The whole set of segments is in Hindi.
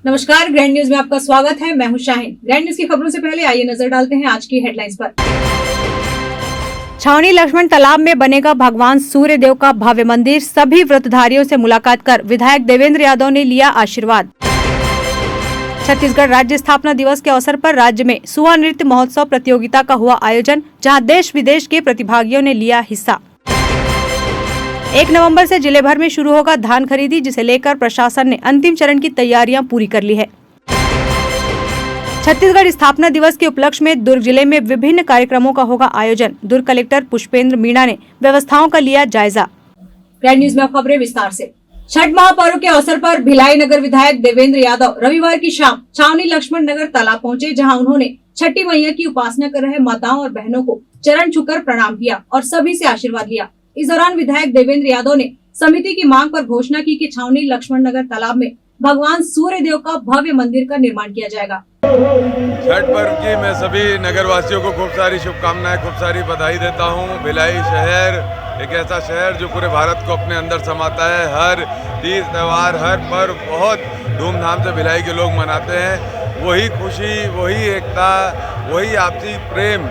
नमस्कार, ग्रैंड न्यूज में आपका स्वागत है। मैं हूं शाहीन। ग्रैंड न्यूज की खबरों से पहले आइए नजर डालते हैं आज की हेडलाइंस पर। छावनी लक्ष्मण तालाब में बनेगा भगवान सूर्य देव का भव्य मंदिर। सभी व्रतधारियों से मुलाकात कर विधायक देवेंद्र यादव ने लिया आशीर्वाद। छत्तीसगढ़ राज्य स्थापना दिवस के अवसर पर राज्य में सुआ नृत्य महोत्सव प्रतियोगिता का हुआ आयोजन, जहां देश विदेश के प्रतिभागियों ने लिया हिस्सा। 1 नवंबर से जिले भर में शुरू होगा धान खरीदी, जिसे लेकर प्रशासन ने अंतिम चरण की तैयारियां पूरी कर ली है। छत्तीसगढ़ स्थापना दिवस के उपलक्ष्य में दुर्ग जिले में विभिन्न कार्यक्रमों का होगा आयोजन। दुर्ग कलेक्टर पुष्पेंद्र मीणा ने व्यवस्थाओं का लिया जायजा। ग्रैंड न्यूज में खबरें विस्तार से। छठ महापर्व के अवसर पर भिलाई नगर विधायक देवेंद्र यादव रविवार की शाम छावनी लक्ष्मण नगर तालाब पहुंचे, जहां उन्होंने छठी मैया की उपासना कर रहे माताओं और बहनों को चरण छूकर प्रणाम किया और सभी से आशीर्वाद लिया। इस दौरान विधायक देवेंद्र यादव ने समिति की मांग पर घोषणा की कि छावनी लक्ष्मण नगर तालाब में भगवान सूर्य देव का भव्य मंदिर का निर्माण किया जाएगा। छठ पर्व की मैं सभी नगर वासियों को खूब सारी शुभकामनाएं, खूब सारी बधाई देता हूं। भिलाई शहर एक ऐसा शहर जो पूरे भारत को अपने अंदर समाता है। हर तीज त्योहार, हर पर्व बहुत धूमधाम से भिलाई के लोग मनाते हैं। वही खुशी, वही एकता, वही आपसी प्रेम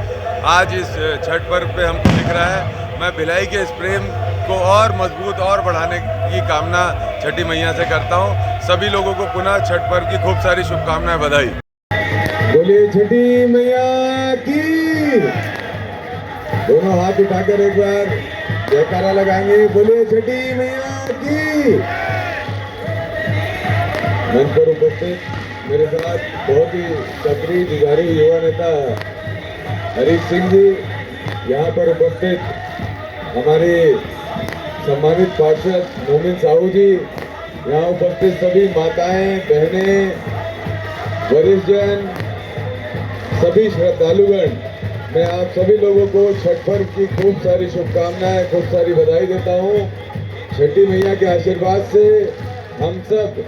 आज इस छठ पर्व पे हमको दिख रहा है। मैं भिलाई के इस प्रेम को और मजबूत और बढ़ाने की कामना छठी मैया से करता हूँ। सभी लोगों को पुनः छठ पर्व की खूब सारी शुभकामनाएं, बधाई। बोलिए छठी मैया की। दोनों हाथ उठाकर एक बार जयकारा लगाएंगे। बोलिए छठी मैया की। मंच पर उपस्थित मेरे साथ बहुत ही सक्रिय जुझारू युवा नेता हरीश सिंह जी, यहाँ पर उपस्थित हमारे सम्मानित पार्षद मोमिन साहू जी, यहाँ उपस्थित सभी माताएं, बहनें, वरिष्ठ जन, सभी श्रद्धालुगण, मैं आप सभी लोगों को छठ पर्व की खूब सारी शुभकामनाएं, खूब सारी बधाई देता हूँ। छठी मैया के आशीर्वाद से हम सब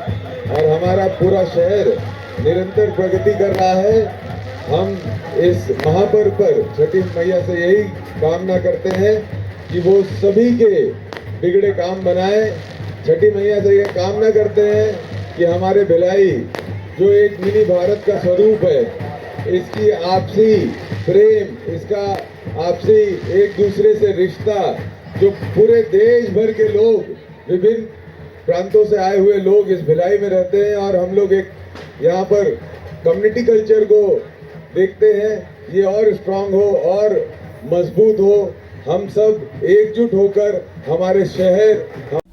और हमारा पूरा शहर निरंतर प्रगति कर रहा है। हम इस महापर्व पर छठी मैया से यही कामना करते हैं कि वो सभी के बिगड़े काम बनाए। छठी मैया से ये कामना करते हैं कि हमारे भिलाई जो एक मिनी भारत का स्वरूप है, इसकी आपसी प्रेम, इसका आपसी एक दूसरे से रिश्ता, जो पूरे देश भर के लोग, विभिन्न प्रांतों से आए हुए लोग इस भिलाई में रहते हैं और हम लोग एक यहाँ पर कम्युनिटी कल्चर को देखते हैं, ये और स्ट्रांग हो और मजबूत हो। हम सब एकजुट होकर हमारे शहर।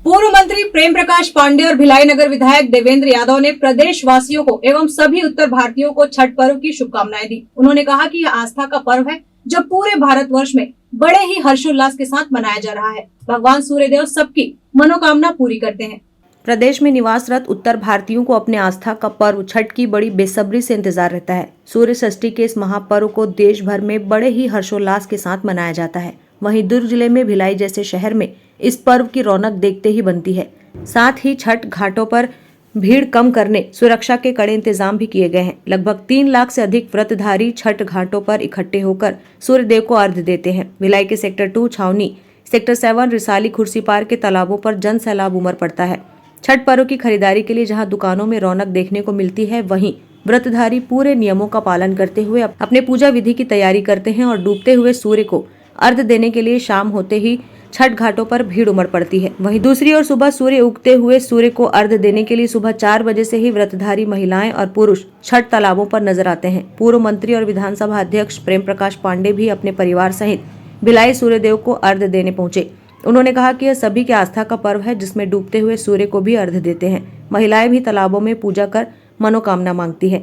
पूर्व मंत्री प्रेम प्रकाश पांडे और भिलाई नगर विधायक देवेंद्र यादव ने प्रदेश वासियों को एवं सभी उत्तर भारतीयों को छठ पर्व की शुभकामनाएं दी। उन्होंने कहा कि यह आस्था का पर्व है जो पूरे भारतवर्ष में बड़े ही हर्षोल्लास के साथ मनाया जा रहा है। भगवान सूर्यदेव सबकी मनोकामना पूरी करते हैं। प्रदेश में निवासरत उत्तर भारतीयों को अपने आस्था का पर्व छठ की बड़ी बेसब्री से इंतजार रहता है। सूर्य षष्ठी के इस महापर्व को देश भर में बड़े ही हर्षोल्लास के साथ मनाया जाता है। वहीं दुर्ग जिले में भिलाई जैसे शहर में इस पर्व की रौनक देखते ही बनती है। साथ ही छठ घाटों पर भीड़ कम करने सुरक्षा के कड़े इंतजाम भी किए गए हैं। लगभग 3 लाख से अधिक व्रतधारी छठ घाटों पर इकट्ठे होकर सूर्यदेव को अर्घ्य देते हैं। भिलाई के सेक्टर 2 छावनी, सेक्टर 7 रिसाली, खुर्सीपार के तालाबों पर जन सैलाब उमड़ पड़ता है। छठ पर्व की खरीदारी के लिए जहां दुकानों में रौनक देखने को मिलती है, वहीं व्रतधारी पूरे नियमों का पालन करते हुए अपने पूजा विधि की तैयारी करते हैं और डूबते हुए सूर्य को अर्घ्य देने के लिए शाम होते ही छठ घाटों पर भीड़ उमड़ पड़ती है। वहीं दूसरी ओर सुबह सूर्य उगते हुए सूर्य को अर्घ्य देने के लिए सुबह 4 बजे से ही व्रतधारी महिलाएं और पुरुष छठ तालाबों पर नजर आते हैं। पूर्व मंत्री और विधानसभा अध्यक्ष प्रेम प्रकाश पांडे भी अपने परिवार सहित भिलाई सूर्यदेव को अर्घ्य देने पहुंचे। उन्होंने कहा कि यह सभी के आस्था का पर्व है, जिसमें डूबते हुए सूर्य को भी अर्घ्य देते हैं। महिलाएं भी तालाबों में पूजा कर मनोकामना मांगती है।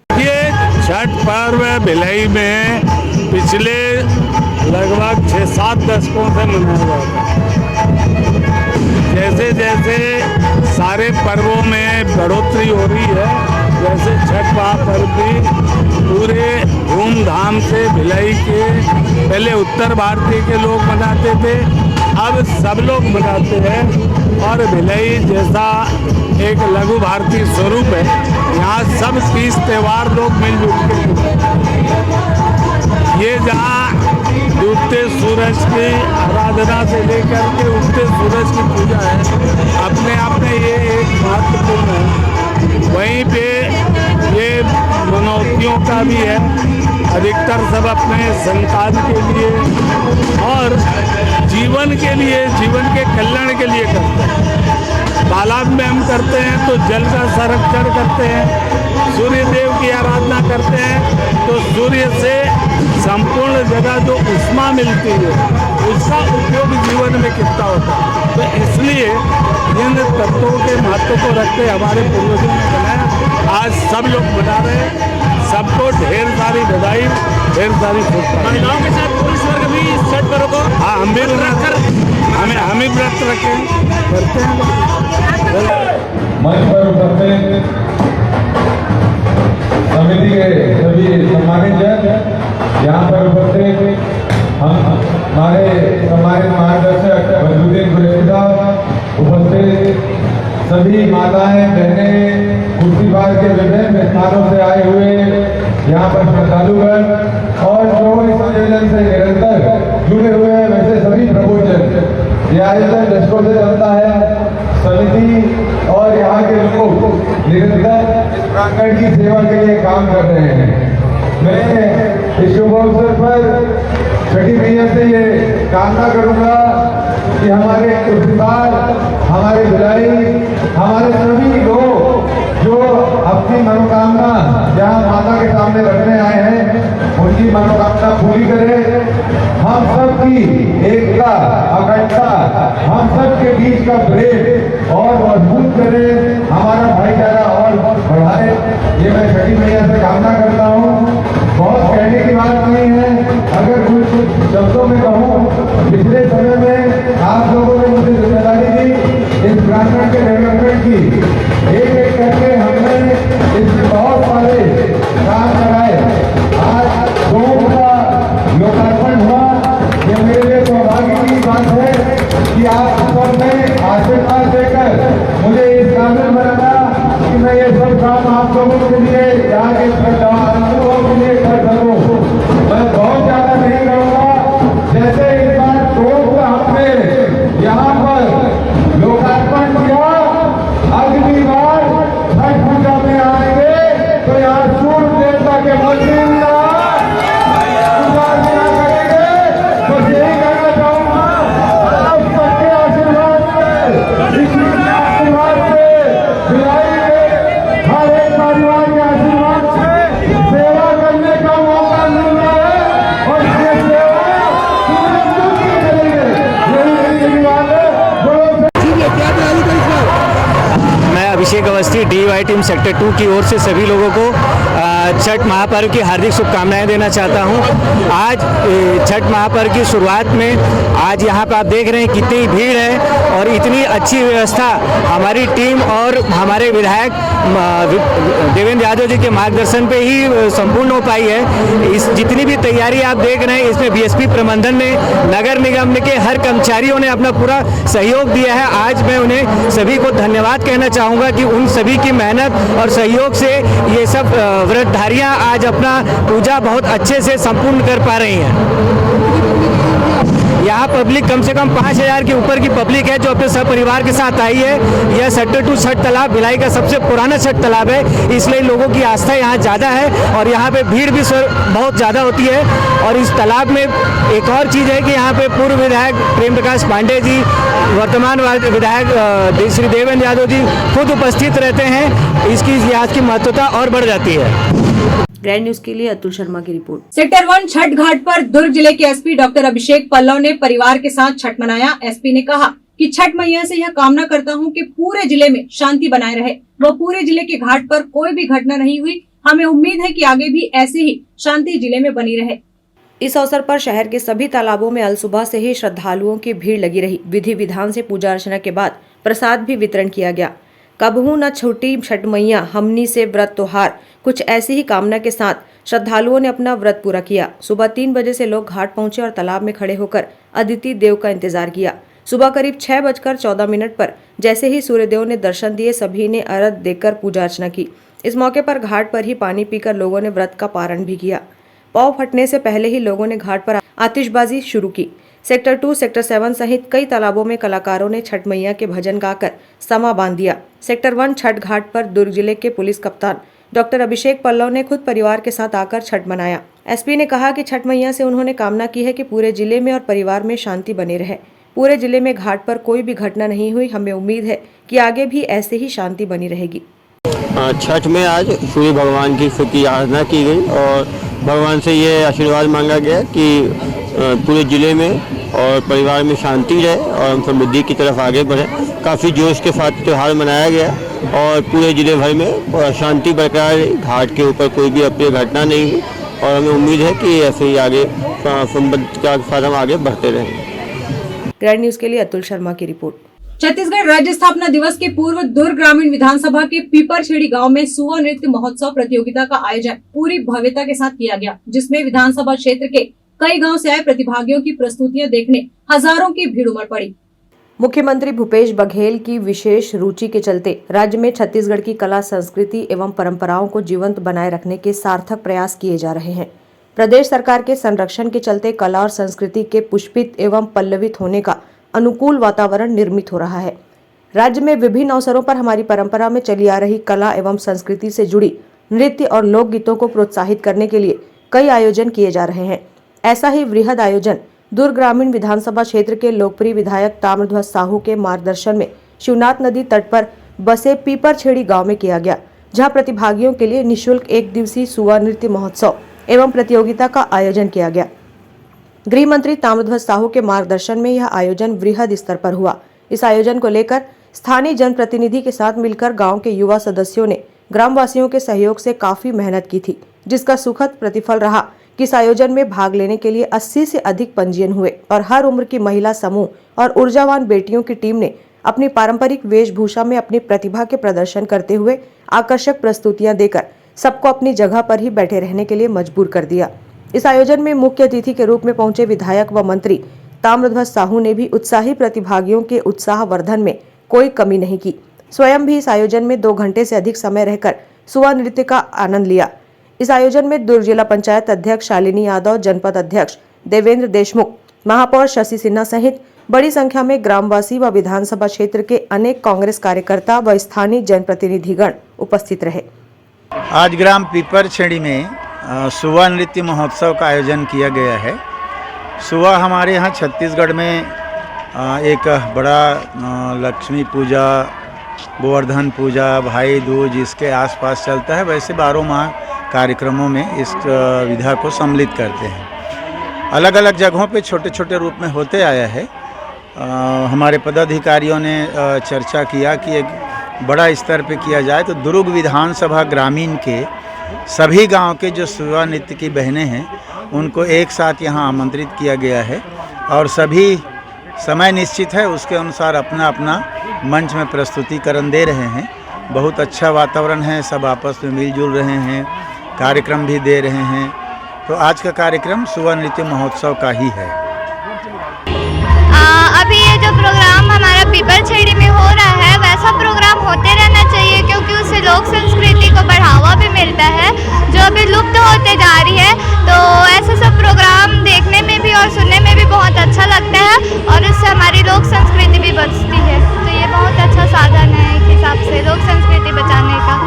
ये छठ पर्व भिलाई में पिछले लगभग 6-7 दशकों से मनाया जाता है। जैसे जैसे सारे पर्वों में बढ़ोतरी हो रही है, जैसे छठ महापर्व भी पूरे धूमधाम से भिलाई के, पहले उत्तर भारतीय के लोग मनाते थे, अब सब लोग मनाते हैं। और भिलाई जैसा एक लघु भारतीय स्वरूप है, यहाँ सब तीज त्योहार लोग मिलजुल के, ये जहाँ डूबते सूरज की आराधना से लेकर के उगते सूरज की पूजा है, अपने आप में ये एक महत्वपूर्ण है। वहीं पे ये मनौतियों का भी है। अधिकतर सब अपने संतान के लिए और जीवन के लिए, जीवन के कल्याण के लिए करते हैं। तालाब में हम करते हैं तो जल का संरक्षण करते हैं, सूर्य देव की आराधना करते हैं तो सूर्य से संपूर्ण जगह जो ऊष्मा मिलती है उसका उपयोग जीवन में कितना होता है। तो इसलिए इन तत्वों के महत्व को रखते हमारे पूर्वजों ने बनाया। आज सब लोग बना रहे हैं, सबको ढेर सारी बधाई, ढेर सारी शुभकामनाएं। महिलाओं के साथ पुरुष वर्ग भी छठ पर्व को हाँ, हम भी हम ही व्रत रखें करते हैं। मंच पर उपस्थित समिति के सभी सम्मानित जन, यहाँ पर उपस्थित हमारे सम्मानित मार्गदर्शक बदरुद्दीन कुरैशी साहब, उपस्थित सभी माताएं बहनें, कुर्सीबाज के विभिन्न स्थानों से आए हुए यहाँ पर श्रद्धालुगण और जो इस आयोजन से निरंतर जुड़े हुए हैं वैसे सभी प्रभुजन। यह आयोजन दशकों से चलता है। समिति और यहाँ के लोग निरंतर इस प्रांगण की सेवा के लिए काम कर रहे हैं। मैं इस शुभ अवसर पर छठी मैया से ये कामना करूंगा कि हमारे कुर्सीबाज, हमारे भिलाई, हमारे सभी लोग जो अपनी मनोकामना जहाँ माता के सामने रखने आए हैं उनकी मनोकामना पूरी करें। हम सब की एकता, अखंडता, हम सब के बीच का प्रेम और मजबूत करें, हमारा भाईचारा और बढ़ाए। ये मैं छठी मैया से कामना करता हूँ। बहुत कहने की बात नहीं है, अगर कुछ शब्दों में कहूँ, पिछले समय में आप लोगों ने मुझे जिम्मेदारी दी इस प्रांगण के डेवलपमेंट की। एक एक करके हमने इस बहुत सारे काम कराए। आज दो का लोकार्पण हुआ। ये मेरे लिए सौभाग्य की बात है कि आप सबने आशीर्वाद देकर मुझे इस काबिल बनाया कि मैं ये सब काम आप लोगों के लिए यहाँ के श्रद्धालुओं के लिए कर सकूँ। मैं बहुत ज्यादा नहीं करूँगा। जैसे इस बार टोक का हमने यहाँ पर लोकार्पण किया, अगली बार छठ पूजा में आएंगे तो यहाँ सूर्य देवता के मंदिर में अभिषेक अवस्थी DY टीम सेक्टर 2 की ओर से सभी लोगों को छठ महापर्व की हार्दिक शुभकामनाएं देना चाहता हूं। आज छठ महापर्व की शुरुआत में आज यहां पर आप देख रहे हैं कितनी भीड़ है और इतनी अच्छी व्यवस्था हमारी टीम और हमारे विधायक देवेंद्र यादव जी के मार्गदर्शन पे ही संपूर्ण हो पाई है। इस जितनी भी तैयारी आप देख रहे हैं इसमें BSP प्रबंधन ने, नगर निगम के हर कर्मचारियों ने अपना पूरा सहयोग दिया है। आज मैं उन्हें सभी को धन्यवाद कहना चाहूँगा कि उन सभी की मेहनत और सहयोग से ये सब व्रतधारियाँ आज अपना पूजा बहुत अच्छे से संपूर्ण कर पा रही हैं। यहाँ पब्लिक कम से कम 5000 के ऊपर की पब्लिक है जो अपने सपरिवार के साथ आई है। यह सेक्टर 2 छठ तालाब भिलाई का सबसे पुराना छठ तालाब है, इसलिए लोगों की आस्था यहाँ ज़्यादा है और यहाँ पे भीड़ भी बहुत ज़्यादा होती है। और इस तालाब में एक और चीज़ है कि यहाँ पे पूर्व विधायक प्रेम प्रकाश पांडे जी, वर्तमान विधायक श्री देवेंद्र यादव जी खुद उपस्थित रहते हैं। इसकी यहाँ की महत्वता और बढ़ जाती है। ग्रैंड न्यूज के लिए अतुल शर्मा की रिपोर्ट। सेक्टर 1 छठ घाट पर दुर्ग जिले के एसपी डॉक्टर अभिषेक पल्लव ने परिवार के साथ छठ मनाया। एसपी ने कहा कि छठ मैया से यह कामना करता हूं कि पूरे जिले में शांति बनाए रहे व पूरे जिले के घाट पर कोई भी घटना नहीं हुई। हमें उम्मीद है कि आगे भी ऐसे ही शांति जिले में बनी रहे। इस अवसर पर शहर के सभी तालाबों में अलसुबह से ही श्रद्धालुओं की भीड़ लगी रही। विधि विधान से पूजा अर्चना के बाद प्रसाद भी वितरण किया गया। कबहू न छूटी छठ मैया हमनी से व्रत त्योहार, कुछ ऐसी ही कामना के साथ श्रद्धालुओं ने अपना व्रत पूरा किया। सुबह 3 बजे से लोग घाट पहुंचे और तालाब में खड़े होकर अदिति देव का इंतजार किया। सुबह करीब 6:14 पर जैसे ही सूर्यदेव ने दर्शन दिए, सभी ने अर्घ देकर पूजा अर्चना की। इस मौके पर घाट पर ही पानी पीकर लोगों ने व्रत का पारण भी किया। पाव फटने से पहले ही लोगों ने घाट पर आतिशबाजी शुरू की। सेक्टर 2, सेक्टर 7 सहित कई तालाबों में कलाकारों ने छठ मैया के भजन गाकर समा बांध दिया। सेक्टर 1 छठ घाट पर दुर्ग जिले के पुलिस कप्तान डॉक्टर अभिषेक पल्लव ने खुद परिवार के साथ आकर छठ मनाया। एसपी ने कहा कि छठ मैया से उन्होंने कामना की है कि पूरे जिले में और परिवार में शांति बनी रहे। पूरे जिले में घाट पर कोई भी घटना नहीं हुई। हमें उम्मीद है कि आगे भी ऐसे ही शांति बनी रहेगी। छठ में आज सूर्य भगवान की आराधना की गई और भगवान से ये आशीर्वाद मांगा गया कि पूरे ज़िले में और परिवार में शांति रहे और हम समृद्धि की तरफ आगे बढ़े। काफ़ी जोश के साथ त्यौहार मनाया गया और पूरे ज़िले भर में शांति बरकरार रही। घाट के ऊपर कोई भी अप्रिय घटना नहीं हुई और हमें उम्मीद है कि ऐसे ही आगे संबंध के साथ हम आगे बढ़ते रहेंगे। ग्रैंड न्यूज़ के लिए अतुल शर्मा की रिपोर्ट। छत्तीसगढ़ राज्य स्थापना दिवस के पूर्व दुर्ग ग्रामीण विधानसभा के पीपरछेड़ी गांव में सुआ नृत्य महोत्सव प्रतियोगिता का आयोजन पूरी भव्यता के साथ किया गया, जिसमें विधानसभा क्षेत्र के कई गांव से आए प्रतिभागियों की प्रस्तुतियां देखने हजारों की भीड़ उमड़ पड़ी। मुख्यमंत्री भूपेश बघेल की विशेष रुचि के चलते राज्य में छत्तीसगढ़ की कला, संस्कृति एवं परंपराओं को जीवंत बनाए रखने के सार्थक प्रयास किए जा रहे हैं। प्रदेश सरकार के संरक्षण के चलते कला और संस्कृति के पुष्पित एवं पल्लवित होने का अनुकूल वातावरण निर्मित हो रहा है। राज्य में विभिन्न अवसरों पर हमारी परंपरा में चली आ रही कला एवं संस्कृति से जुड़ी नृत्य और लोकगीतों को प्रोत्साहित करने के लिए कई आयोजन किए जा रहे हैं। ऐसा ही वृहद आयोजन दुर्ग ग्रामीण विधानसभा क्षेत्र के लोकप्रिय विधायक ताम्रध्वज साहू के मार्गदर्शन में शिवनाथ नदी तट पर बसे पीपरछेड़ी गांव में किया गया, जहां प्रतिभागियों के लिए निःशुल्क 1 दिवसीय सुआ नृत्य महोत्सव एवं प्रतियोगिता का आयोजन किया गया। गृह मंत्री ताम्रध्वज साहू के मार्गदर्शन में यह आयोजन वृहद स्तर पर हुआ। इस आयोजन को लेकर स्थानीय जनप्रतिनिधि के साथ मिलकर गांव के युवा सदस्यों ने ग्रामवासियों के सहयोग से काफी मेहनत की थी, जिसका सुखद प्रतिफल रहा कि इस आयोजन में भाग लेने के लिए 80 से अधिक पंजीयन हुए और हर उम्र की महिला समूह और ऊर्जावान बेटियों की टीम ने अपनी पारंपरिक वेशभूषा में अपनी प्रतिभा के प्रदर्शन करते हुए आकर्षक प्रस्तुतियां देकर सबको अपनी जगह पर ही बैठे रहने के लिए मजबूर कर दिया। इस आयोजन में मुख्य अतिथि के रूप में पहुंचे विधायक व मंत्री ताम्रध्वज साहू ने भी उत्साही प्रतिभागियों के उत्साह वर्धन में कोई कमी नहीं की। स्वयं भी इस आयोजन में 2 घंटे से अधिक समय रहकर सुआ नृत्य का आनंद लिया। इस आयोजन में दुर्ग जिला पंचायत अध्यक्ष शालिनी यादव, जनपद अध्यक्ष देवेंद्र देशमुख, महापौर शशि सिन्हा सहित बड़ी संख्या में ग्रामवासी व विधानसभा क्षेत्र के अनेक कांग्रेस कार्यकर्ता व स्थानीय जनप्रतिनिधिगण उपस्थित रहे। आज ग्राम पीपरछेड़ी में सुआ नृत्य महोत्सव का आयोजन किया गया है। सुआ हमारे यहाँ छत्तीसगढ़ में एक बड़ा लक्ष्मी पूजा, गोवर्धन पूजा, भाई दूज इसके आसपास चलता है। वैसे 12 माह कार्यक्रमों में इस विधा को सम्मिलित करते हैं। अलग अलग जगहों पे छोटे छोटे रूप में होते आया है। हमारे पदाधिकारियों ने चर्चा किया कि एक बड़ा स्तर पे किया जाए, तो दुर्ग विधानसभा ग्रामीण के सभी गांव के जो सुआ नृत्य की बहनें हैं उनको एक साथ यहां आमंत्रित किया गया है और सभी समय निश्चित है, उसके अनुसार अपना अपना मंच में प्रस्तुतिकरण दे रहे हैं। बहुत अच्छा वातावरण है, सब आपस में मिलजुल रहे हैं, कार्यक्रम भी दे रहे हैं। तो आज का कार्यक्रम सुआ नृत्य महोत्सव का ही है। अभी ये जो प्रोग्राम हमारा पीपरछेड़ी में हो रहा है वैसा प्रोग्राम होते रहना चाहिए, क्योंकि उससे लोक संस्कृति को बढ़ावा भी मिलता है जो अभी लुप्त होते जा रही है। तो ऐसे सब प्रोग्राम देखने में भी और सुनने में भी बहुत अच्छा लगता है और इससे हमारी लोक संस्कृति भी बचती है। तो ये बहुत अच्छा साधन है एक हिसाब से लोक संस्कृति बचाने का।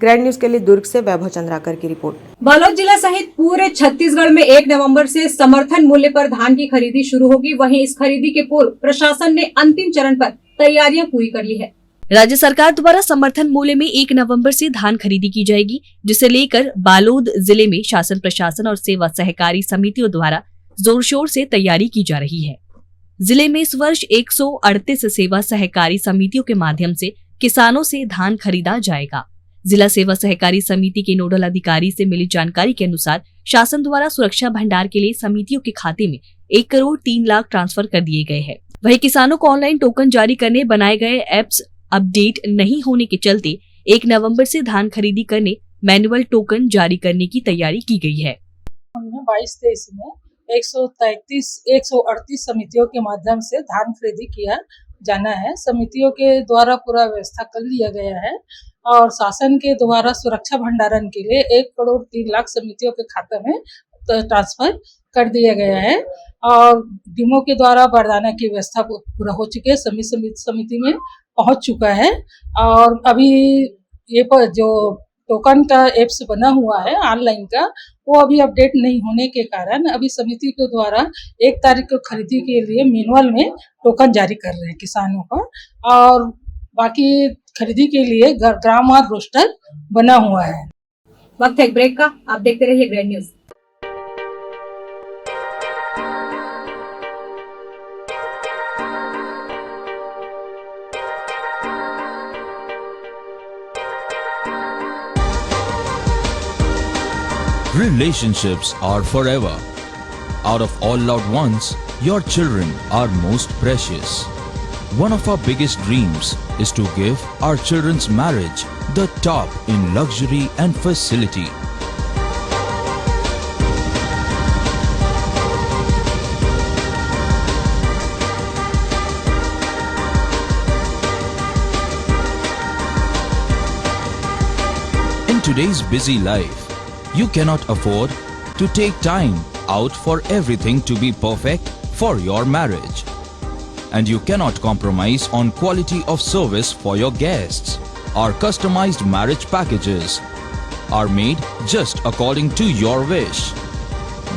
ग्रैंड न्यूज के लिए दुर्ग से वैभव चंद्राकर की रिपोर्ट। बालोद जिला सहित पूरे छत्तीसगढ़ में 1 नवंबर से समर्थन मूल्य पर धान की खरीदी शुरू होगी। वहीं इस खरीदी के पूर्व प्रशासन ने अंतिम चरण पर तैयारियां पूरी कर ली है। राज्य सरकार द्वारा समर्थन मूल्य में 1 नवंबर से धान खरीदी की जाएगी, जिसे लेकर बालोद जिले में शासन, प्रशासन और सेवा सहकारी समितियों द्वारा जोर शोर से तैयारी की जा रही है। जिले में इस वर्ष 138 सेवा सहकारी समितियों के माध्यम से किसानों से धान खरीदा जाएगा। जिला सेवा सहकारी समिति के नोडल अधिकारी से मिली जानकारी के अनुसार शासन द्वारा सुरक्षा भंडार के लिए समितियों के खाते में 1 करोड़ 3 लाख ट्रांसफर कर दिए गए हैं। वहीं किसानों को ऑनलाइन टोकन जारी करने बनाए गए ऐप्स अपडेट नहीं होने के चलते 1 नवंबर से धान खरीदी करने मैनुअल टोकन जारी करने की तैयारी की गई है। हमने 22-23 में 138 समितियों के माध्यम से धान खरीदी किया जाना है। समितियों के द्वारा पूरा व्यवस्था कर लिया गया है और शासन के द्वारा सुरक्षा भंडारण के लिए 1 करोड़ 3 लाख समितियों के खाते में ट्रांसफर कर दिया गया है और डीमो के द्वारा बारदाना की व्यवस्था पूरा हो चुकी है, समिति में पहुंच चुका है। और अभी ये पर जो टोकन का एप्स बना हुआ है ऑनलाइन का, वो अभी अपडेट नहीं होने के कारण अभी समिति के द्वारा 1 तारीख को खरीदी के लिए मैनुअल में टोकन जारी कर रहे हैं किसानों को, और बाकी खरीदी के लिए ग्रामवार रोस्टर बना हुआ है। वक्त है एक ब्रेक का, आप देखते रहिए grand news. Relationships are forever. Out of all loved ones, your children are most precious. One of our biggest dreams is to give our children's marriage the top in luxury and facility. In today's busy life, you cannot afford to take time out for everything to be perfect for your marriage. And you cannot compromise on quality of service for your guests. Our customized marriage packages are made just according to your wish.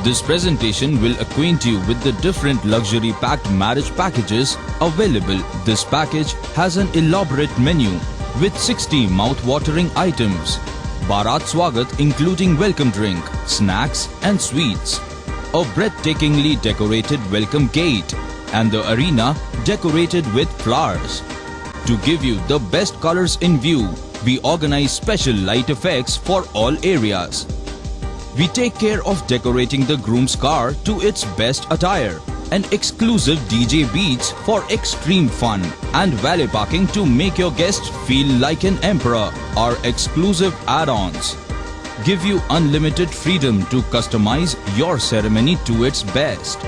This presentation will acquaint you with the different luxury packed marriage packages available. This package has an elaborate menu with 60 mouth-watering items. Bharat Swagat including welcome drink, snacks and sweets, a breathtakingly decorated welcome gate and the arena decorated with flowers. To give you the best colors in view, we organize special light effects for all areas. We take care of decorating the groom's car to its best attire and exclusive DJ beats for extreme fun and valet parking to make your guests feel like an emperor. Our exclusive add-ons give you unlimited freedom to customize your ceremony to its best.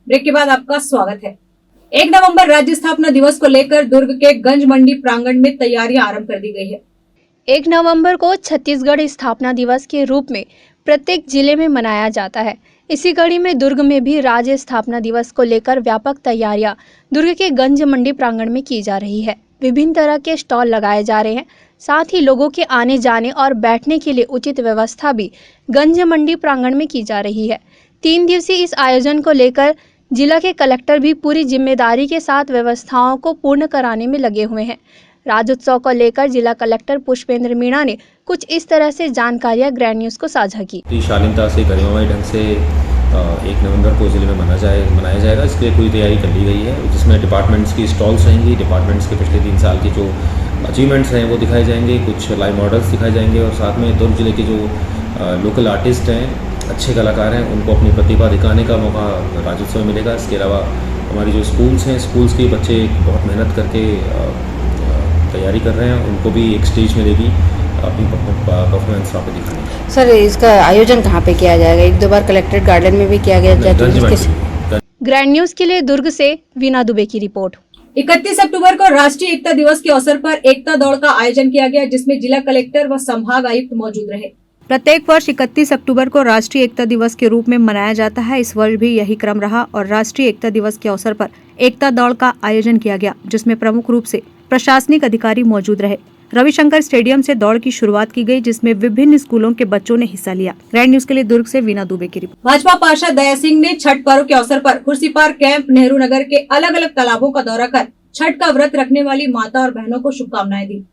Break के बाद आपका स्वागत है। 1 नवंबर राज्य स्थापना दिवस को लेकर दुर्ग के गंज मंडी प्रांगण में तैयारियां आरंभ कर दी गई है। 1 नवंबर को छत्तीसगढ़ स्थापना दिवस के रूप में प्रत्येक जिले में मनाया जाता है। इसी कड़ी में दुर्ग में भी राज्य स्थापना दिवस को लेकर व्यापक तैयारियां दुर्ग के गंज मंडी प्रांगण में की जा रही है। विभिन्न तरह के स्टॉल लगाए जा रहे हैं। साथ ही लोगों के आने जाने और बैठने के लिए उचित व्यवस्था भी गंज मंडी प्रांगण में की जा रही है। 3 दिवसीय इस आयोजन को लेकर जिला के कलेक्टर भी पूरी जिम्मेदारी के साथ व्यवस्थाओं को पूर्ण कराने में लगे हुए हैं। राज्योत्सव को लेकर जिला कलेक्टर पुष्पेंद्र मीणा ने कुछ इस तरह से जानकारियां ग्रैंड न्यूज को साझा की। शालीनता से गरिमामय ढंग से 1 नवंबर को जिले में मनाया जाएगा। इसके लिए पूरी तैयारी कर ली गई है, जिसमें डिपार्टमेंट्स की स्टॉल्स रहेंगी। डिपार्टमेंट्स के पिछले 3 साल के जो अचीवमेंट्स हैं वो दिखाए जाएंगे, कुछ लाइव मॉडल्स दिखाए जाएंगे और साथ में दुर्ग जिले के जो लोकल आर्टिस्ट हैं, अच्छे कलाकार हैं, उनको अपनी प्रतिभा दिखाने का मौका राज्योत्सव में मिलेगा। इसके अलावा हमारी जो स्कूल्स हैं, स्कूल्स के बच्चे बहुत मेहनत करके तैयारी कर रहे हैं, उनको भी एक स्टेज मिलेगी अपनी परफॉर्मेंस वहाँ पे दिखाने की। सर, इसका आयोजन कहाँ पे किया जाएगा? 1-2 बार कलेक्ट्रेट गार्डन में भी किया गया। ग्रैंड न्यूज के लिए दुर्ग से वीना दुबे की रिपोर्ट। 31 अक्टूबर को राष्ट्रीय एकता दिवस के अवसर पर एकता दौड़ का आयोजन किया गया, जिसमें जिला कलेक्टर व संभाग आयुक्त मौजूद रहे। प्रत्येक वर्ष 31 अक्टूबर को राष्ट्रीय एकता दिवस के रूप में मनाया जाता है। इस वर्ष भी यही क्रम रहा और राष्ट्रीय एकता दिवस के अवसर पर एकता दौड़ का आयोजन किया गया, जिसमें प्रमुख रूप से प्रशासनिक अधिकारी मौजूद रहे। रविशंकर स्टेडियम से दौड़ की शुरुआत की गई, जिसमें विभिन्न स्कूलों के बच्चों ने हिस्सा लिया। ग्रैंड न्यूज के लिए दुर्ग से वीना दुबे की रिपोर्ट। भाजपा पार्षद दया सिंह ने छठ पर्व के अवसर पर खुर्सीपार कैंप, नेहरू नगर के अलग अलग तालाबों का दौरा कर छठ का व्रत रखने वाली माता और बहनों को शुभकामनाएं दी।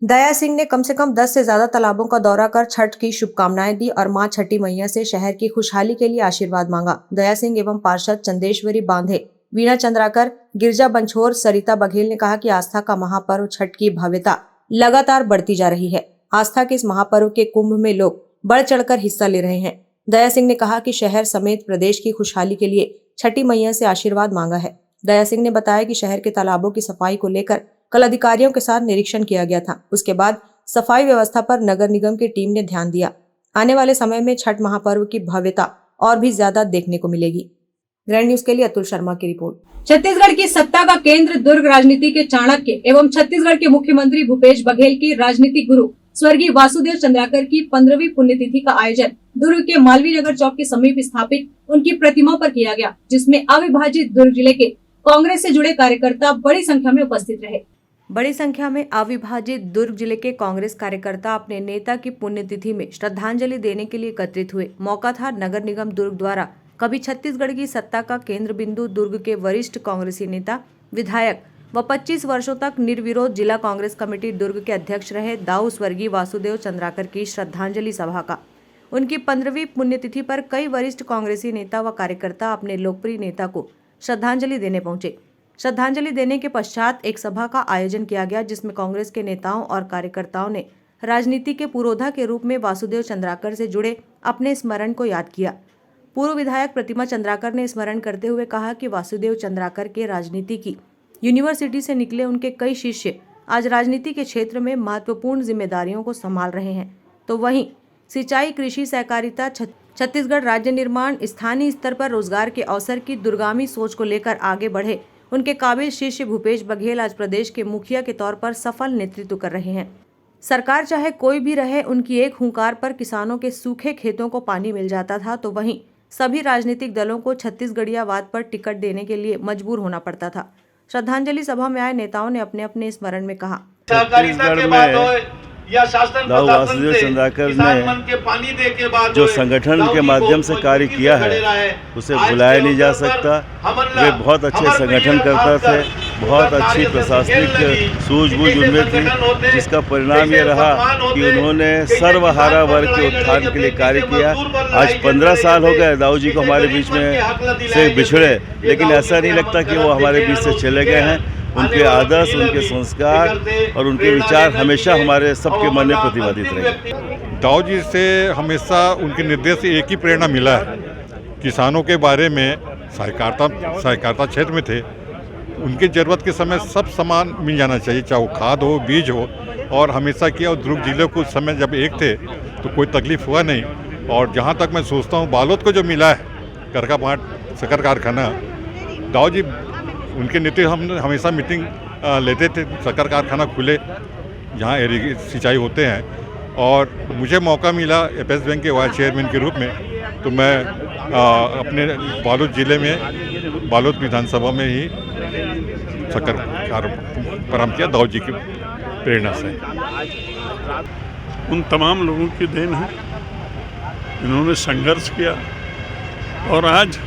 दया सिंह ने कम से कम 10 से ज्यादा तालाबों का दौरा कर छठ की शुभकामनाएं दी और मां छठी मैया से शहर की खुशहाली के लिए आशीर्वाद मांगा। दया सिंह एवं पार्षद चंदेश्वरी बांधे, वीणा चंद्राकर, गिरजा बंछोर, सरिता बघेल ने कहा कि आस्था का महापर्व छठ की भव्यता लगातार बढ़ती जा रही है। आस्था के इस महापर्व के कुंभ में लोग बढ़ चढ़कर हिस्सा ले रहे हैं। दया सिंह ने कहा कि शहर समेत प्रदेश की खुशहाली के लिए छठी मैया से आशीर्वाद मांगा है। दया सिंह ने बताया कि शहर के तालाबों की सफाई को लेकर कल अधिकारियों के साथ निरीक्षण किया गया था। उसके बाद सफाई व्यवस्था पर नगर निगम की टीम ने ध्यान दिया। आने वाले समय में छठ महापर्व की भव्यता और भी ज्यादा देखने को मिलेगी। ग्रैंड न्यूज के लिए अतुल शर्मा की रिपोर्ट। छत्तीसगढ़ की सत्ता का केंद्र दुर्ग राजनीति के चाणक्य एवं छत्तीसगढ़ के मुख्यमंत्री भूपेश बघेल की राजनीतिक गुरु स्वर्गीय वासुदेव चंद्राकर की 15वीं पुण्यतिथि का आयोजन दुर्ग के मालवीय नगर चौक के समीप स्थापित उनकी प्रतिमा पर किया गया, जिसमें अविभाजित दुर्ग जिले के कांग्रेस से जुड़े कार्यकर्ता बड़ी संख्या में उपस्थित रहे। बड़ी संख्या में अविभाजित दुर्ग जिले के कांग्रेस कार्यकर्ता अपने नेता की पुण्यतिथि में श्रद्धांजलि देने के लिए एकत्रित हुए। मौका था नगर निगम दुर्ग द्वारा कभी छत्तीसगढ़ की सत्ता का केंद्र बिंदु दुर्ग के वरिष्ठ कांग्रेसी नेता, विधायक व 25 वर्षों तक निर्विरोध जिला कांग्रेस कमेटी दुर्ग के अध्यक्ष रहे दाऊ स्वर्गीय वासुदेव चंद्राकर की श्रद्धांजलि सभा का। उनकी 15वीं पुण्यतिथि पर कई वरिष्ठ कांग्रेसी नेता व कार्यकर्ता अपने लोकप्रिय नेता को श्रद्धांजलि देने पहुंचे। श्रद्धांजलि देने के पश्चात एक सभा का आयोजन किया गया, जिसमें कांग्रेस के नेताओं और कार्यकर्ताओं ने राजनीति के पुरोधा के रूप में वासुदेव चंद्राकर से जुड़े अपने स्मरण को याद किया। पूर्व विधायक प्रतिमा चंद्राकर ने स्मरण करते हुए कहा कि वासुदेव चंद्राकर के राजनीति की यूनिवर्सिटी से निकले उनके कई शिष्य आज राजनीति के क्षेत्र में महत्वपूर्ण जिम्मेदारियों को संभाल रहे हैं, तो वहीं सिंचाई, कृषि, सहकारिता, छत्तीसगढ़ राज्य निर्माण, स्थानीय स्तर पर रोजगार के अवसर की दूरगामी सोच को लेकर आगे बढ़े उनके काबिल शिष्य भूपेश बघेल आज प्रदेश के मुखिया के तौर पर सफल नेतृत्व कर रहे हैं। सरकार चाहे कोई भी रहे, उनकी एक हुंकार पर किसानों के सूखे खेतों को पानी मिल जाता था, तो वहीं सभी राजनीतिक दलों को छत्तीसगढ़ियावाद पर टिकट देने के लिए मजबूर होना पड़ता था। श्रद्धांजलि सभा में आए नेताओं ने अपने अपने स्मरण में कहा, छत्तीसगढ़ में दाऊ वासुदेव चंद्राकर ने जो संगठन के माध्यम से कार्य किया है उसे भुलाया नहीं जा सकता। वे बहुत अच्छे संगठनकर्ता थे, बहुत अच्छी प्रशासनिक सूझबूझ उनमें थी, जिसका परिणाम ये रहा कि उन्होंने सर्वहारा वर्ग के उत्थान के लिए कार्य किया। आज 15 साल हो गए दाऊ जी को हमारे बीच में से बिछड़े, लेकिन ऐसा नहीं लगता कि वो हमारे बीच से चले गए हैं। उनके आदर्श, उनके संस्कार और उनके विचार हमेशा हमारे सबके मन में प्रतिपादित रहे। दाऊ जी से हमेशा उनके निर्देश से एक ही प्रेरणा मिला है, किसानों के बारे में। सहकारिता क्षेत्र में थे, उनकी ज़रूरत के समय सब सामान मिल जाना चाहिए, चाहे वो खाद हो, बीज हो, और हमेशा किया। और दुर्ग जिले को उस समय जब एक थे तो कोई तकलीफ हुआ नहीं। और जहाँ तक मैं सोचता हूँ बालोद को जो मिला है शक्कर कारखाना, दाऊ जी उनके नीति हम हमेशा मीटिंग लेते थे, शक्कर कारखाना खुले जहाँ सिंचाई होते हैं, और मुझे मौका मिला एपेक्स बैंक के वाइस चेयरमैन के रूप में, तो मैं अपने बालोद जिले में बालोद विधानसभा में ही शक्कर प्रारंभ किया दाऊ जी की प्रेरणा से। उन तमाम लोगों की देन है, इन्होंने संघर्ष किया और आज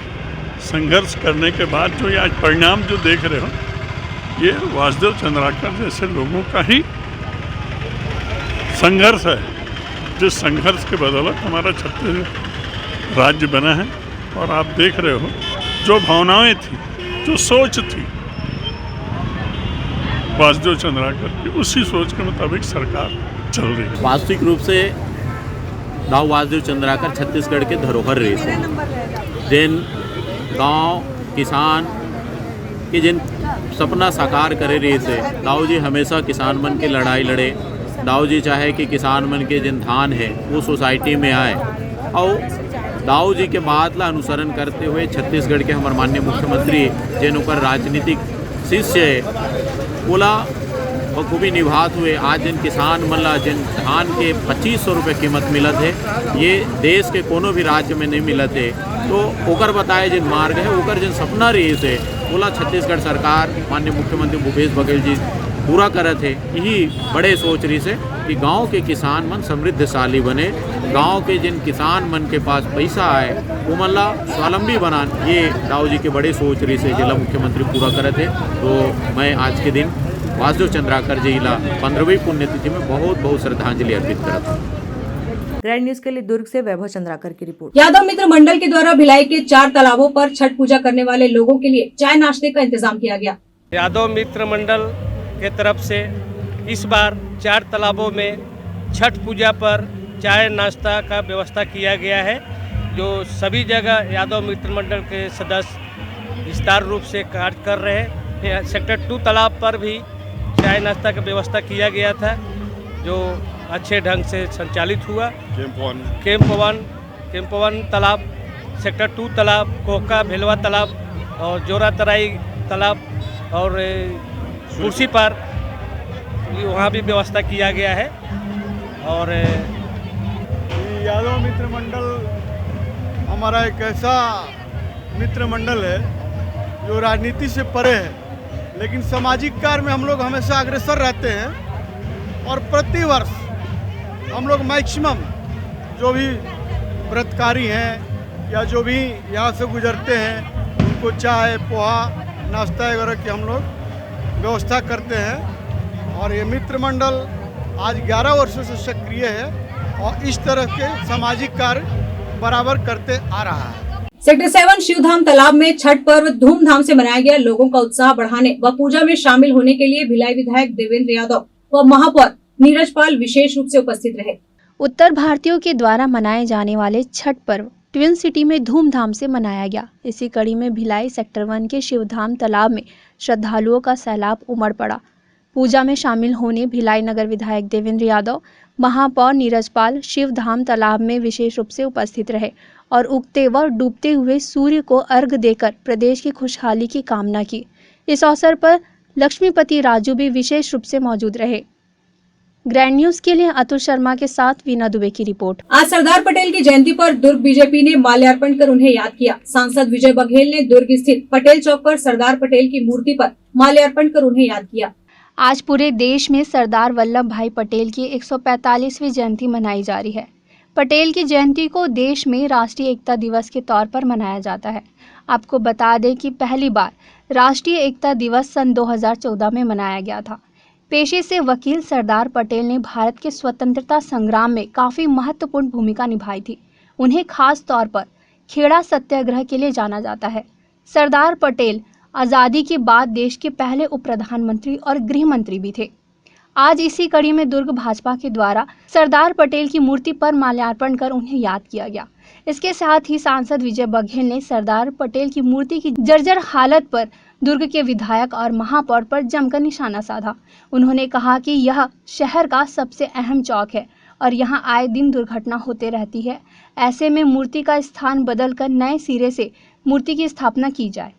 संघर्ष करने के बाद जो ये आज परिणाम जो देख रहे हो, ये वासुदेव चंद्राकर जैसे लोगों का ही संघर्ष है, जिस संघर्ष के बदौलत हमारा छत्तीसगढ़ राज्य बना है। और आप देख रहे हो जो भावनाएं थी, जो सोच थी वासुदेव चंद्राकर की, उसी सोच के मुताबिक सरकार चल रही है। वास्तविक रूप से दाऊ वासुदेव चंद्राकर छत्तीसगढ़ के धरोहर रेस है। जिन गांव किसान के जिन सपना साकार करे रही से, दाऊ जी हमेशा किसान मन की लड़ाई लड़े। दाऊ जी चाहे कि किसान मन के जिन धान है वो सोसाइटी में आए, और दाऊ जी के बात ला अनुसरण करते हुए छत्तीसगढ़ के हमारे माननीय मुख्यमंत्री जिन ऊपर राजनीतिक शिष्य है बोला बखूबी निभाते हुए आज जिन किसान मन ला जिन धान के 2500 रुपये कीमत मिलत है, ये देश के कोनो भी राज्य में नहीं मिलत है। तो ओकर बताए जिन मार्ग है, ओकर जिन सपना रही से बोला छत्तीसगढ़ सरकार माननीय मुख्यमंत्री भूपेश बघेल जी पूरा करत है। यही बड़े सोच रही से कि गांव के किसान मन समृद्धशाली बने, गांव के जिन किसान मन के पास पैसा आए वो मन ला स्वावलंबी बनान, ये दाऊ जी के बड़े सोच रही से जिला मुख्यमंत्री पूरा करत है। तो मैं आज के दिन वासुदेव चंद्राकर जी ला 15वीं पुण्यतिथि में बहुत बहुत श्रद्धांजलि अर्पित करता हूँ। ग्रैंड न्यूज के लिए दुर्ग से वैभव चंद्राकर की रिपोर्ट। यादव मित्र मंडल के द्वारा भिलाई के 4 तालाबों पर छठ पूजा करने वाले लोगों के लिए चाय नाश्ते का इंतजाम किया गया। यादव मित्र मंडल के तरफ से इस बार 4 तालाबों में छठ पूजा पर चाय नाश्ता का व्यवस्था किया गया है, जो सभी जगह यादव मित्र मंडल के सदस्य विस्तार रूप से कार्य कर रहे हैं। सेक्टर 2 तालाब पर भी चाय नाश्ता का व्यवस्था किया गया था, जो अच्छे ढंग से संचालित हुआ। कैंप 1 तालाब, सेक्टर 2 तालाब, कोका भेलवा तालाब और जोरा तराई तालाब और कुर्सी पर वहाँ भी व्यवस्था किया गया है। और यादव मित्र मंडल हमारा एक ऐसा मित्र मंडल है जो राजनीति से परे है, लेकिन सामाजिक कार्य में हम लोग हमेशा अग्रसर रहते हैं। और प्रतिवर्ष हम लोग मैक्सिमम जो भी व्रतकारी हैं या जो भी यहाँ से गुजरते हैं उनको चाय पोहा नाश्ता वगैरह की हम लोग व्यवस्था करते हैं। और ये मित्र मंडल आज 11 वर्षों से सक्रिय है और इस तरह के सामाजिक कार्य बराबर करते आ रहा है। सेक्टर 7 शिवधाम तालाब में छठ पर्व धूमधाम से मनाया गया। लोगों का उत्साह बढ़ाने व पूजा में शामिल होने के लिए भिलाई विधायक देवेंद्र यादव व महापौर नीरज पाल विशेष रूप से उपस्थित रहे। उत्तर भारतीयों के द्वारा मनाए जाने वाले छठ पर्व ट्विन सिटी में धूमधाम से मनाया गया। इसी कड़ी में भिलाई सेक्टर 1 के शिवधाम तालाब में श्रद्धालुओं का सैलाब उमड़ पड़ा। पूजा में शामिल होने भिलाई नगर विधायक देवेंद्र यादव, महापौर नीरज पाल शिवधाम तालाब में विशेष रूप से उपस्थित रहे और उगते व डूबते हुए सूर्य को अर्घ देकर प्रदेश की खुशहाली की कामना की। इस अवसर पर लक्ष्मीपति राजू भी विशेष रूप से मौजूद रहे। ग्रैंड न्यूज के लिए अतुल शर्मा के साथ वीना दुबे की रिपोर्ट। आज सरदार पटेल की जयंती पर दुर्ग बीजेपी ने माल्यार्पण कर उन्हें याद किया। सांसद विजय बघेल ने दुर्ग स्थित पटेल चौक पर सरदार पटेल की मूर्ति पर माल्यार्पण कर उन्हें याद किया। आज पूरे देश में सरदार वल्लभ भाई पटेल की 145वीं जयंती मनाई जा रही है। पटेल की जयंती को देश में राष्ट्रीय एकता दिवस के तौर पर मनाया जाता है। आपको बता दें कि पहली बार राष्ट्रीय एकता दिवस सन 2014 में मनाया गया था। पेशे से वकील सरदार पटेल ने भारत के स्वतंत्रता संग्राम में काफ़ी महत्वपूर्ण भूमिका निभाई थी। उन्हें खास तौर पर खेड़ा सत्याग्रह के लिए जाना जाता है। सरदार पटेल आज़ादी के बाद देश के पहले उप प्रधानमंत्री और गृह मंत्री भी थे। आज इसी कड़ी में दुर्ग भाजपा के द्वारा सरदार पटेल की मूर्ति पर माल्यार्पण कर उन्हें याद किया गया। इसके साथ ही सांसद विजय बघेल ने सरदार पटेल की मूर्ति की जर्जर हालत पर दुर्ग के विधायक और महापौर पर जमकर निशाना साधा। उन्होंने कहा कि यह शहर का सबसे अहम चौक है और यहाँ आए दिन दुर्घटना होते रहती है। ऐसे में मूर्ति का स्थान बदलकर नए सिरे से मूर्ति की स्थापना की जाए।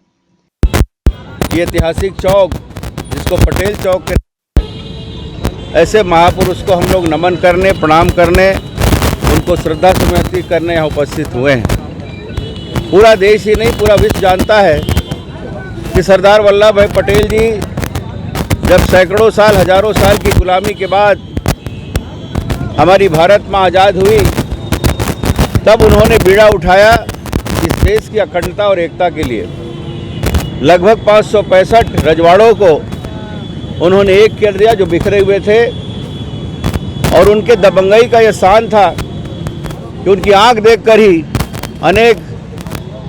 ये ऐतिहासिक चौक जिसको पटेल चौक के, ऐसे महापुरुष को हम लोग नमन करने, प्रणाम करने, उनको श्रद्धा सुमति करने यहाँ उपस्थित हुए हैं। पूरा देश ही नहीं, पूरा विश्व जानता है कि सरदार वल्लभ भाई पटेल जी जब सैकड़ों साल, हजारों साल की गुलामी के बाद हमारी भारत माँ आज़ाद हुई, तब उन्होंने बीड़ा उठाया इस देश की अखंडता और एकता के लिए। लगभग 565 रजवाड़ों को उन्होंने एक कर दिया जो बिखरे हुए थे, और उनके दबंगई का यह शान था कि उनकी आंख देखकर ही अनेक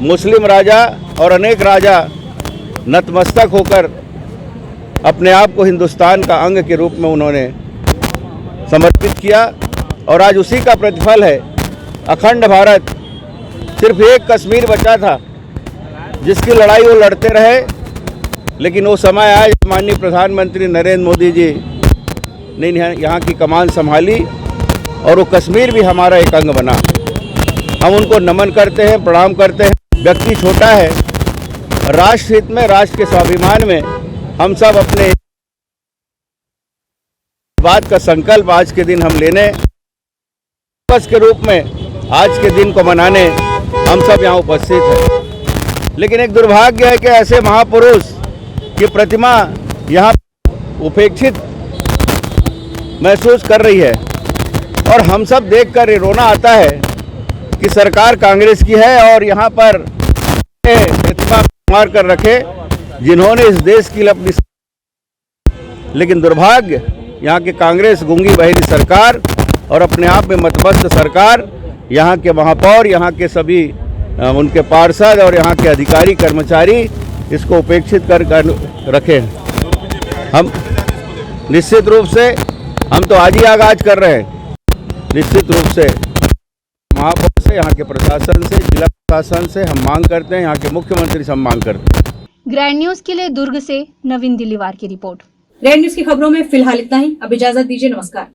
मुस्लिम राजा और अनेक राजा नतमस्तक होकर अपने आप को हिंदुस्तान का अंग के रूप में उन्होंने समर्पित किया। और आज उसी का प्रतिफल है अखंड भारत। सिर्फ एक कश्मीर बचा था जिसकी लड़ाई वो लड़ते रहे, लेकिन वो समय आया जब माननीय प्रधानमंत्री नरेंद्र मोदी जी ने यहाँ की कमान संभाली और वो कश्मीर भी हमारा एक अंग बना। हम उनको नमन करते हैं, प्रणाम करते हैं। व्यक्ति छोटा है, राष्ट्र हित में, राष्ट्र के स्वाभिमान में हम सब अपने बात का संकल्प आज के दिन हम लेने, दिवस के रूप में आज के दिन को मनाने हम सब यहाँ उपस्थित हैं। लेकिन एक दुर्भाग्य है कि ऐसे महापुरुष की प्रतिमा यहाँ उपेक्षित महसूस कर रही है, और हम सब देखकर रोना आता है कि सरकार कांग्रेस की है और यहाँ पर प्रतिमा मार कर रखे जिन्होंने इस देश की अपनी, लेकिन दुर्भाग्य यहाँ के कांग्रेस गूंगी बहरी सरकार और अपने आप में मतमस्त सरकार, यहाँ के महापौर, यहाँ के सभी उनके पार्षद और यहाँ के अधिकारी कर्मचारी इसको उपेक्षित कर रखे हैं। हम निश्चित रूप से, हम तो आज ही आगाज कर रहे हैं, निश्चित रूप से महापौर से, यहाँ के प्रशासन से, जिला प्रशासन से हम मांग करते हैं, यहाँ के मुख्यमंत्री से हम मांग करते हैं। ग्रैंड न्यूज के लिए दुर्ग से नवीन दिलीवार की रिपोर्ट। ग्रैंड न्यूज की खबरों में फिलहाल इतना ही। अब इजाजत दीजिए, नमस्कार।